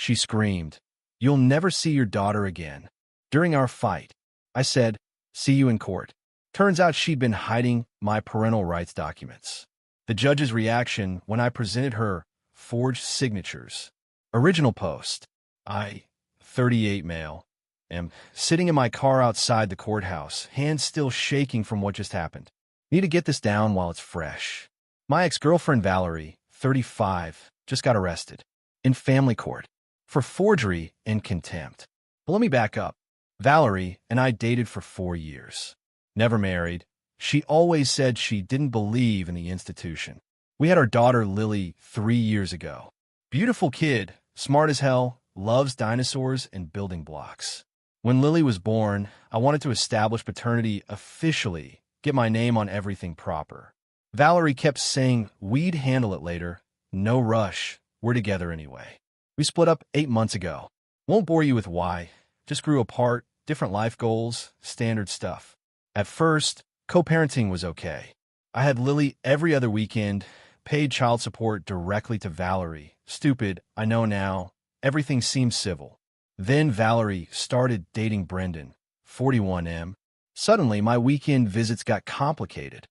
She screamed, "You'll never see your daughter again." During our fight, I said, "See you in court." Turns out she'd been hiding my parental rights documents. The judge's reaction when I presented her forged signatures. Original post. I, 38 male, am sitting in my car outside the courthouse, hands still shaking from what just happened. Need to get this down while it's fresh. My ex-girlfriend Valerie, 35, just got arrested in family court for forgery and contempt. But let me back up. Valerie and I dated for 4 years. Never married. She always said she didn't believe in the institution. We had our daughter Lily 3 years ago. Beautiful kid, smart as hell, loves dinosaurs and building blocks. When Lily was born, I wanted to establish paternity officially, get my name on everything proper. Valerie kept saying we'd handle it later. No rush. We're together anyway. We split up 8 months ago. Won't bore you with why. Just grew apart, different life goals, standard stuff. At first, co-parenting was okay. I had Lily every other weekend, paid child support directly to Valerie. Stupid, I know now. Everything seemed civil. Then Valerie started dating Brendan, 41M. Suddenly, my weekend visits got complicated.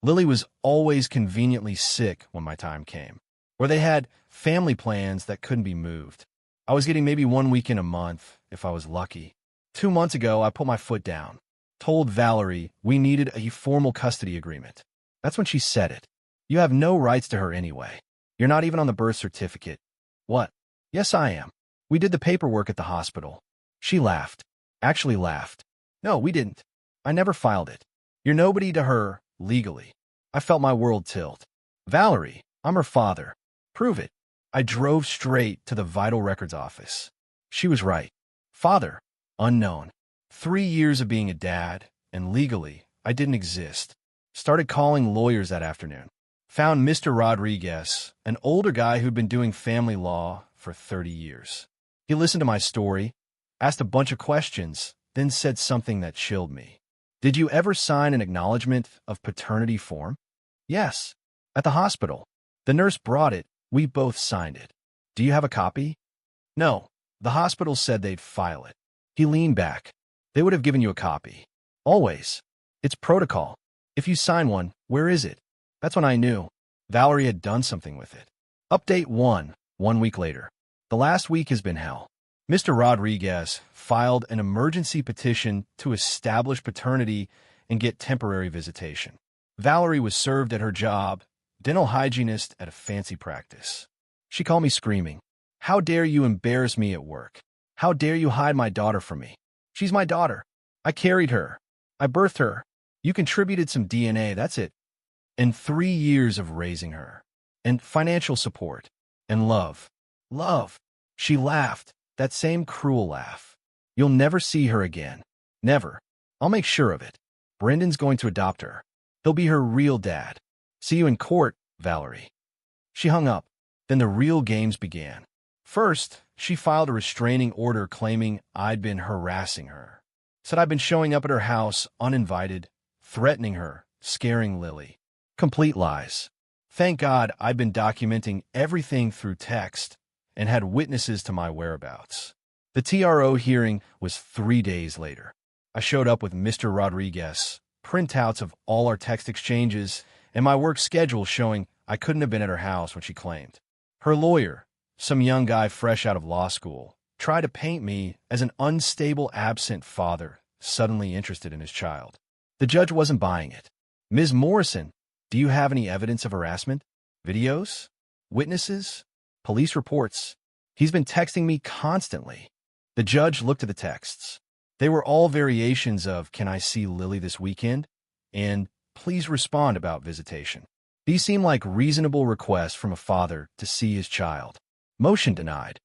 Lily was always conveniently sick when my time came, or they had family plans that couldn't be moved. I was getting maybe 1 weekend a month, if I was lucky. 2 months ago, I put my foot down, told Valerie we needed a formal custody agreement. That's when she said it. "You have no rights to her anyway. You're not even on the birth certificate." What? Yes, I am. We did the paperwork at the hospital. She laughed. Actually laughed. No, we didn't. I never filed it. You're nobody to her, legally. I felt my world tilt. Valerie, I'm her father. Prove it. I drove straight to the Vital Records office. She was right. Father, unknown. 3 years of being a dad, and legally, I didn't exist. Started calling lawyers that afternoon. Found Mr. Rodriguez, an older guy who'd been doing family law for 30 years. He listened to my story, asked a bunch of questions, then said something that chilled me. "Did you ever sign an acknowledgement of paternity form?" "Yes. At the hospital. The nurse brought it. We both signed it." "Do you have a copy?" "No. The hospital said they'd file it." He leaned back. "They would have given you a copy. Always. It's protocol. If you sign one, where is it?" That's when I knew. Valerie had done something with it. Update 1 week later. The last week has been hell. Mr. Rodriguez filed an emergency petition to establish paternity and get temporary visitation. Valerie was served at her job, dental hygienist at a fancy practice. She called me screaming, "How dare you embarrass me at work? How dare you hide my daughter from me? She's my daughter. I carried her. I birthed her. You contributed some DNA, that's it. And 3 years of raising her. And financial support. And love. Love." She laughed, that same cruel laugh. "You'll never see her again. Never. I'll make sure of it. Brendan's going to adopt her. He'll be her real dad. See you in court, Valerie." She hung up. Then the real games began. First, she filed a restraining order claiming I'd been harassing her. Said I'd been showing up at her house uninvited, threatening her, scaring Lily. Complete lies. Thank God I'd been documenting everything through text and had witnesses to my whereabouts. The TRO hearing was 3 days later. I showed up with Mr. Rodriguez, printouts of all our text exchanges, and my work schedule showing I couldn't have been at her house when she claimed. Her lawyer, some young guy fresh out of law school, tried to paint me as an unstable, absent father suddenly interested in his child. The judge wasn't buying it. "Ms. Morrison, do you have any evidence of harassment? Videos? Witnesses? Police reports?" He's been texting me constantly. The judge looked at the texts. They were all variations of, "Can I see Lily this weekend?" and "Please respond about visitation." These seem like reasonable requests from a father to see his child. Motion denied.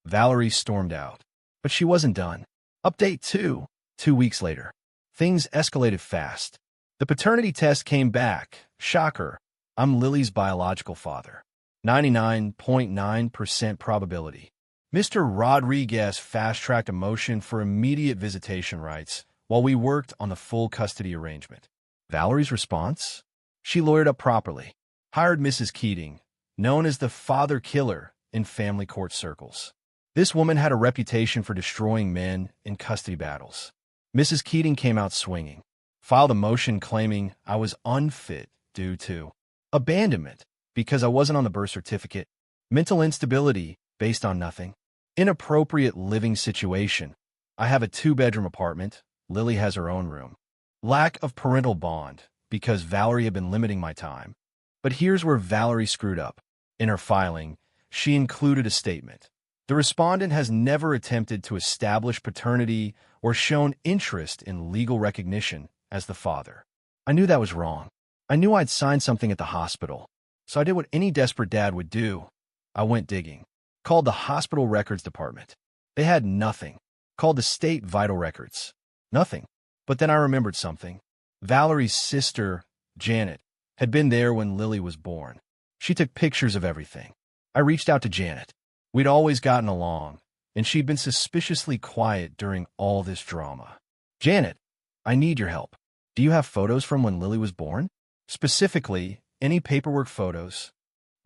Valerie stormed out. But she wasn't done. Update 2 weeks later. Things escalated fast. The paternity test came back. Shocker. I'm Lily's biological father. 99.9% probability. Mr. Rodriguez fast-tracked a motion for immediate visitation rights while we worked on the full custody arrangement. Valerie's response? She lawyered up properly. Hired Mrs. Keating, known as the father killer in family court circles. This woman had a reputation for destroying men in custody battles. Mrs. Keating came out swinging, filed a motion claiming I was unfit due to abandonment because I wasn't on the birth certificate, mental instability based on nothing, inappropriate living situation. I have a 2-bedroom apartment. Lily has her own room. Lack of parental bond because Valerie had been limiting my time. But here's where Valerie screwed up. In her filing, she included a statement. The respondent has never attempted to establish paternity or shown interest in legal recognition as the father. I knew that was wrong. I knew I'd signed something at the hospital, so I did what any desperate dad would do. I went digging. Called the hospital records department. They had nothing. Called the state vital records. Nothing. But then I remembered something. Valerie's sister, Janet, had been there when Lily was born. She took pictures of everything. I reached out to Janet. We'd always gotten along, and she'd been suspiciously quiet during all this drama. Janet, I need your help. Do you have photos from when Lily was born? Specifically, any paperwork photos?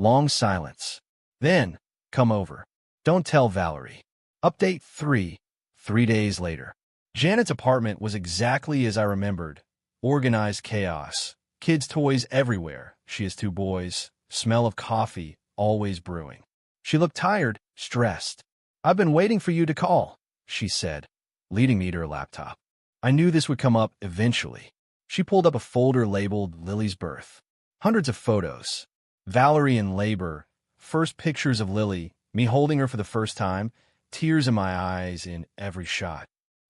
Long silence. Then, come over. Don't tell Valerie. Update 3. 3 days later. Janet's apartment was exactly as I remembered. Organized chaos. Kids' toys everywhere. She has 2 boys. Smell of coffee, always brewing. She looked tired, stressed. I've been waiting for you to call, she said, leading me to her laptop. I knew this would come up eventually. She pulled up a folder labeled Lily's birth. Hundreds of photos. Valerie in labor. First pictures of Lily, me holding her for the first time, tears in my eyes in every shot.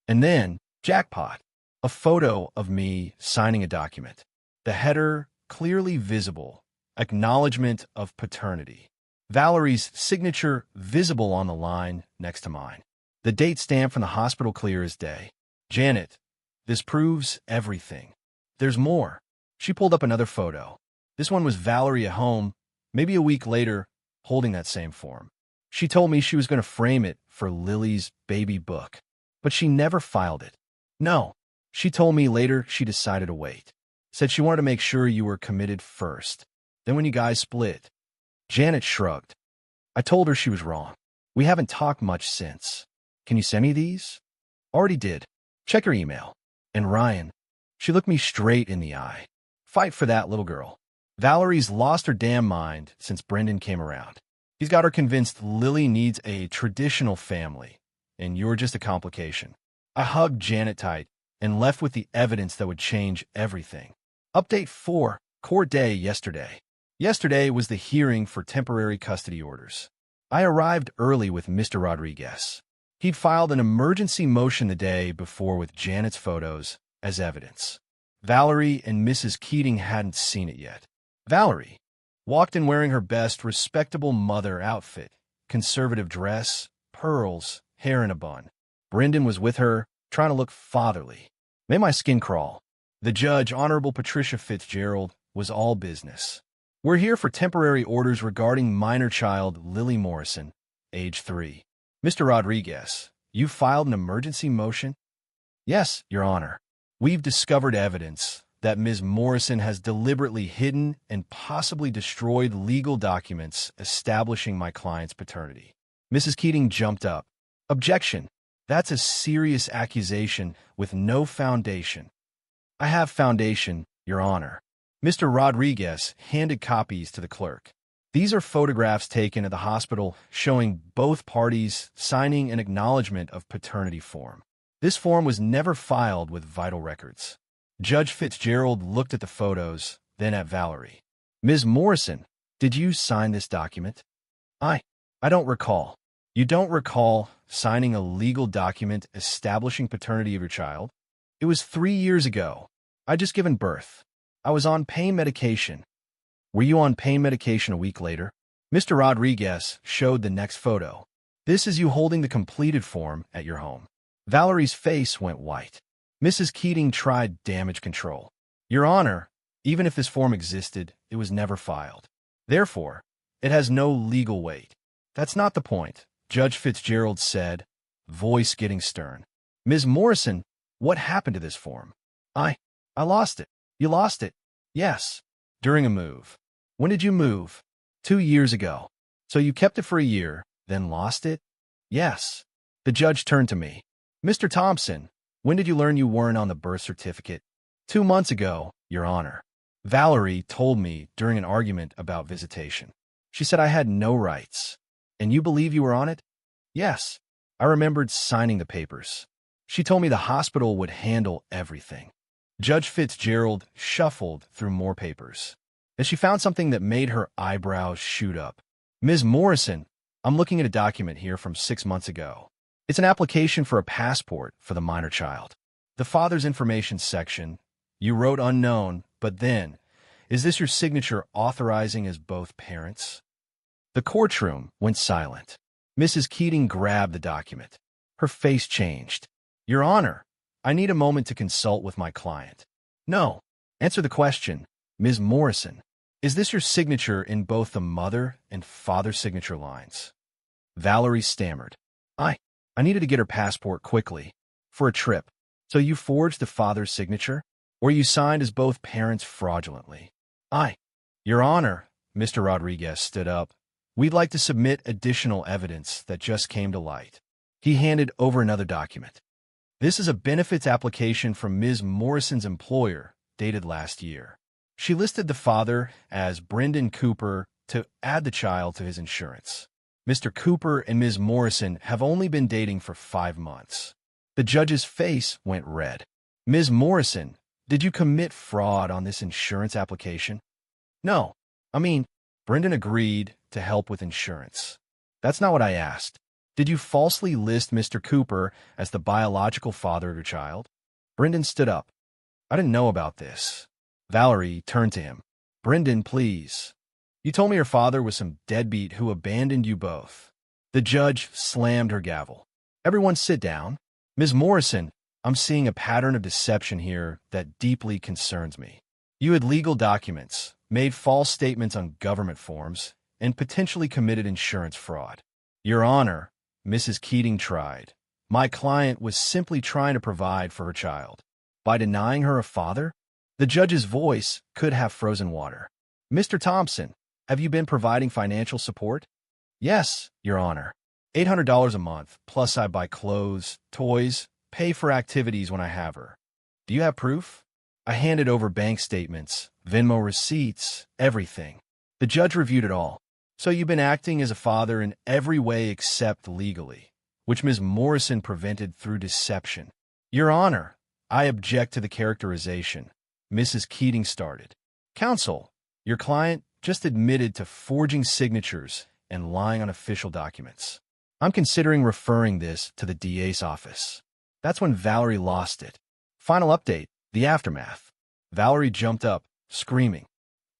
And then, jackpot, a photo of me signing a document. The header clearly visible, acknowledgement of paternity. Valerie's signature visible on the line next to mine. The date stamped from the hospital clear as day. Janet, this proves everything. There's more. She pulled up another photo. This one was Valerie at home, maybe a week later, holding that same form. She told me she was going to frame it for Lily's baby book, but she never filed it. No, she told me later she decided to wait. Said she wanted to make sure you were committed first. Then when you guys split. Janet shrugged. I told her she was wrong. We haven't talked much since. Can you send me these? Already did. Check your email. And Ryan. She looked me straight in the eye. Fight for that little girl. Valerie's lost her damn mind since Brendan came around. He's got her convinced Lily needs a traditional family, and you're just a complication. I hugged Janet tight and left with the evidence that would change everything. Update 4. Court day yesterday. Yesterday was the hearing for temporary custody orders. I arrived early with Mr. Rodriguez. He'd filed an emergency motion the day before with Janet's photos as evidence. Valerie and Mrs. Keating hadn't seen it yet. Valerie walked in wearing her best respectable mother outfit, conservative dress, pearls, hair in a bun. Brendan was with her, trying to look fatherly. Made my skin crawl. The judge, Honorable Patricia Fitzgerald, was all business. We're here for temporary orders regarding minor child Lily Morrison, age 3. Mr. Rodriguez, you filed an emergency motion? Yes, Your Honor. We've discovered evidence that Ms. Morrison has deliberately hidden and possibly destroyed legal documents establishing my client's paternity. Mrs. Keating jumped up. Objection. That's a serious accusation with no foundation. I have foundation, Your Honor. Mr. Rodriguez handed copies to the clerk. These are photographs taken at the hospital showing both parties signing an acknowledgement of paternity form. This form was never filed with vital records. Judge Fitzgerald looked at the photos, then at Valerie. Ms. Morrison, did you sign this document? I don't recall. You don't recall signing a legal document establishing paternity of your child? It was 3 years ago. I'd just given birth. I was on pain medication. Were you on pain medication a week later? Mr. Rodriguez showed the next photo. This is you holding the completed form at your home. Valerie's face went white. Mrs. Keating tried damage control. Your Honor, even if this form existed, it was never filed. Therefore, it has no legal weight. That's not the point, Judge Fitzgerald said, voice getting stern. Ms. Morrison, what happened to this form? I lost it. You lost it? Yes. During a move. When did you move? 2 years ago. So you kept it for a year, then lost it? Yes. The judge turned to me. Mr. Thompson, when did you learn you weren't on the birth certificate? 2 months ago, Your Honor. Valerie told me during an argument about visitation. She said I had no rights. And you believe you were on it? Yes. I remembered signing the papers. She told me the hospital would handle everything. Judge Fitzgerald shuffled through more papers. And she found something that made her eyebrows shoot up. Ms. Morrison, I'm looking at a document here from 6 months ago. It's an application for a passport for the minor child. The father's information section, you wrote unknown, but then, is this your signature authorizing as both parents? The courtroom went silent. Mrs. Keating grabbed the document. Her face changed. Your Honor, I need a moment to consult with my client. No. Answer the question, Ms. Morrison. Is this your signature in both the mother and father signature lines? Valerie stammered. I needed to get her passport quickly. For a trip. So you forged the father's signature? Or you signed as both parents fraudulently? Your Honor, Mr. Rodriguez stood up. We'd like to submit additional evidence that just came to light. He handed over another document. This is a benefits application from Ms. Morrison's employer, dated last year. She listed the father as Brendan Cooper to add the child to his insurance. Mr. Cooper and Ms. Morrison have only been dating for 5 months. The judge's face went red. Ms. Morrison, did you commit fraud on this insurance application? No. Brendan agreed to help with insurance. That's not what I asked. Did you falsely list Mr. Cooper as the biological father of your child? Brendan stood up. I didn't know about this. Valerie turned to him. Brendan, please. You told me your father was some deadbeat who abandoned you both. The judge slammed her gavel. Everyone sit down. Ms. Morrison, I'm seeing a pattern of deception here that deeply concerns me. You had legal documents, made false statements on government forms, and potentially committed insurance fraud. Your Honor, Mrs. Keating tried. My client was simply trying to provide for her child. By denying her a father, the judge's voice could have frozen water. Mr. Thompson, have you been providing financial support? Yes, Your Honor. $800 a month, plus I buy clothes, toys, pay for activities when I have her. Do you have proof? I handed over bank statements, Venmo receipts, everything. The judge reviewed it all. So you've been acting as a father in every way except legally, which Ms. Morrison prevented through deception. Your Honor, I object to the characterization. Mrs. Keating started. Counsel, your client just admitted to forging signatures and lying on official documents. I'm considering referring this to the DA's office. That's when Valerie lost it. Final update, the aftermath. Valerie jumped up, screaming.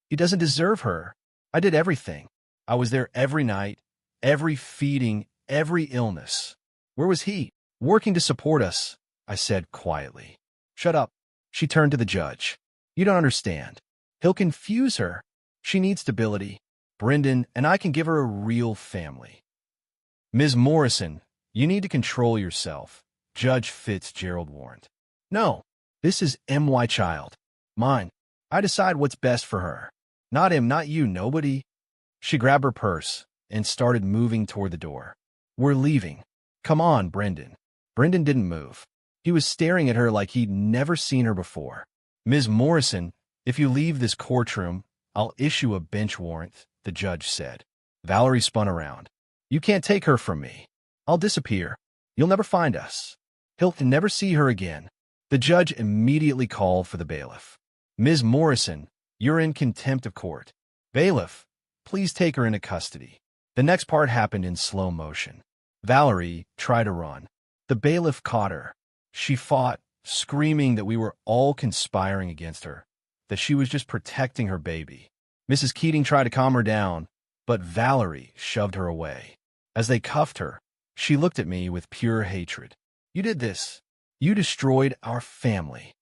He doesn't deserve her. I did everything. I was there every night, every feeding, every illness. Where was he? Working to support us, I said quietly. Shut up. She turned to the judge. You don't understand. He'll confuse her. She needs stability. Brendan and I can give her a real family. Ms. Morrison, you need to control yourself, Judge Fitzgerald warned. No, this is my child. Mine. I decide what's best for her. Not him, not you, nobody. She grabbed her purse and started moving toward the door. We're leaving. Come on, Brendan. Brendan didn't move. He was staring at her like he'd never seen her before. Ms. Morrison, if you leave this courtroom, I'll issue a bench warrant, the judge said. Valerie spun around. You can't take her from me. I'll disappear. You'll never find us. He'll never see her again. The judge immediately called for the bailiff. Ms. Morrison, you're in contempt of court. Bailiff, please take her into custody. The next part happened in slow motion. Valerie tried to run. The bailiff caught her. She fought, screaming that we were all conspiring against her, that she was just protecting her baby. Mrs. Keating tried to calm her down, but Valerie shoved her away. As they cuffed her, she looked at me with pure hatred. You did this. You destroyed our family.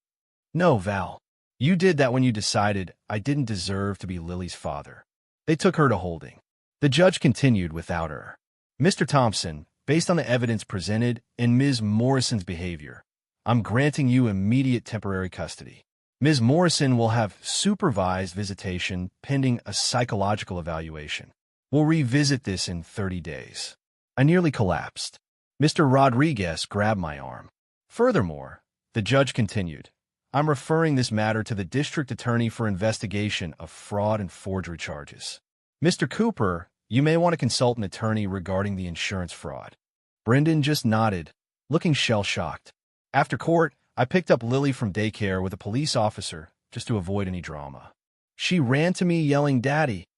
No, Val. You did that when you decided I didn't deserve to be Lily's father. They took her to holding. The judge continued without her. Mr. Thompson, based on the evidence presented and Ms. Morrison's behavior, I'm granting you immediate temporary custody. Ms. Morrison will have supervised visitation pending a psychological evaluation. We'll revisit this in 30 days. I nearly collapsed. Mr. Rodriguez grabbed my arm. Furthermore, the judge continued, I'm referring this matter to the district attorney for investigation of fraud and forgery charges. Mr. Cooper, you may want to consult an attorney regarding the insurance fraud. Brendan just nodded, looking shell-shocked. After court, I picked up Lily from daycare with a police officer just to avoid any drama. She ran to me yelling, Daddy,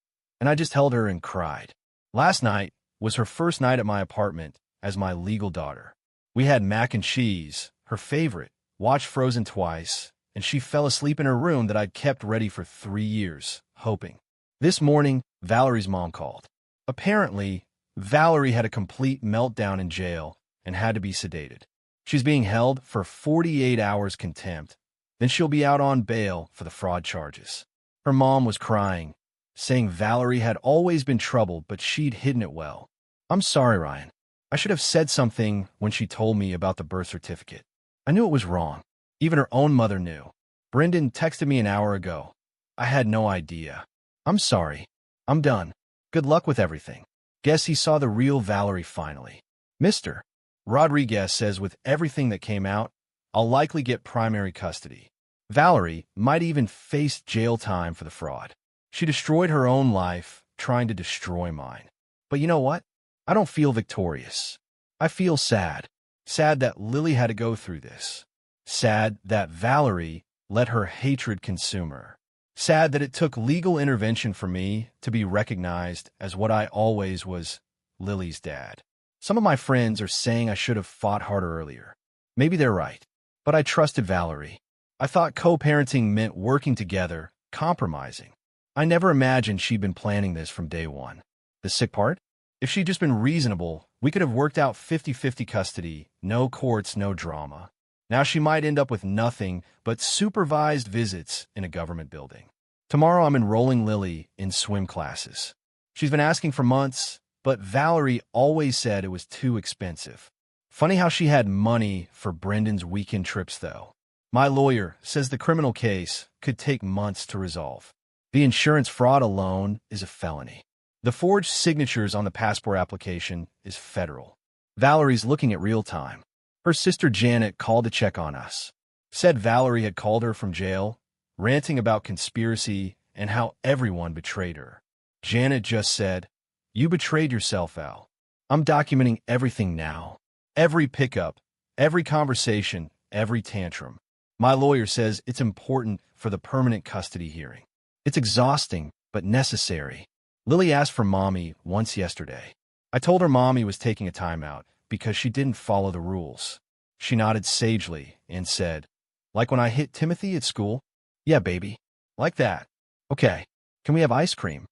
and I just held her and cried. Last night was her first night at my apartment as my legal daughter. We had mac and cheese, her favorite, watched Frozen twice, and she fell asleep in her room that I'd kept ready for 3 years, hoping. This morning, Valerie's mom called. Apparently, Valerie had a complete meltdown in jail and had to be sedated. She's being held for 48 hours contempt. Then she'll be out on bail for the fraud charges. Her mom was crying, saying Valerie had always been troubled, but she'd hidden it well. I'm sorry, Ryan. I should have said something when she told me about the birth certificate. I knew it was wrong. Even her own mother knew. Brendan texted me an hour ago. I had no idea. I'm sorry. I'm done. Good luck with everything. Guess he saw the real Valerie finally. Mr. Rodriguez says with everything that came out, I'll likely get primary custody. Valerie might even face jail time for the fraud. She destroyed her own life trying to destroy mine. But you know what? I don't feel victorious. I feel sad. Sad that Lily had to go through this. Sad that Valerie let her hatred consume her. Sad that it took legal intervention for me to be recognized as what I always was, Lily's dad. Some of my friends are saying I should have fought harder earlier. Maybe they're right. But I trusted Valerie. I thought co-parenting meant working together, compromising. I never imagined she'd been planning this from day one. The sick part? If she'd just been reasonable, we could have worked out 50-50 custody, no courts, no drama. Now she might end up with nothing but supervised visits in a government building. Tomorrow I'm enrolling Lily in swim classes. She's been asking for months, but Valerie always said it was too expensive. Funny how she had money for Brendan's weekend trips, though. My lawyer says the criminal case could take months to resolve. The insurance fraud alone is a felony. The forged signatures on the passport application is federal. Valerie's looking at real time. Her sister Janet called to check on us. Said Valerie had called her from jail, ranting about conspiracy and how everyone betrayed her. Janet just said, You betrayed yourself, Al. I'm documenting everything now. Every pickup, every conversation, every tantrum. My lawyer says it's important for the permanent custody hearing. It's exhausting, but necessary. Lily asked for Mommy once yesterday. I told her Mommy was taking a timeout because she didn't follow the rules. She nodded sagely and said, Like when I hit Timothy at school? Yeah, baby. Like that. Okay. Can we have ice cream?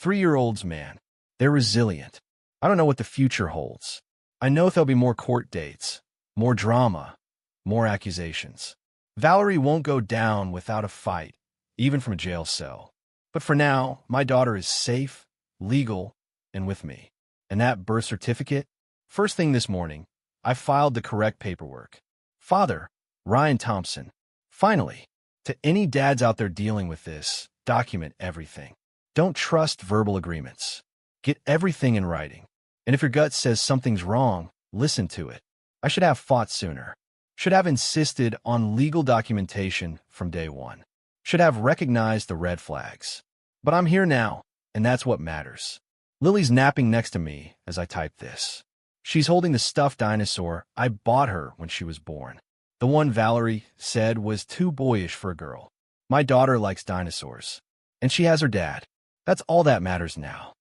3-year-olds, man. They're resilient. I don't know what the future holds. I know there'll be more court dates, more drama, more accusations. Valerie won't go down without a fight, even from a jail cell. But for now, my daughter is safe, legal, and with me. And that birth certificate? First thing this morning, I filed the correct paperwork. Father, Ryan Thompson. Finally, to any dads out there dealing with this, document everything. Don't trust verbal agreements. Get everything in writing. And if your gut says something's wrong, listen to it. I should have fought sooner. Should have insisted on legal documentation from day one. Should have recognized the red flags. But I'm here now, and that's what matters. Lily's napping next to me as I type this. She's holding the stuffed dinosaur I bought her when she was born. The one Valerie said was too boyish for a girl. My daughter likes dinosaurs. And she has her dad. That's all that matters now.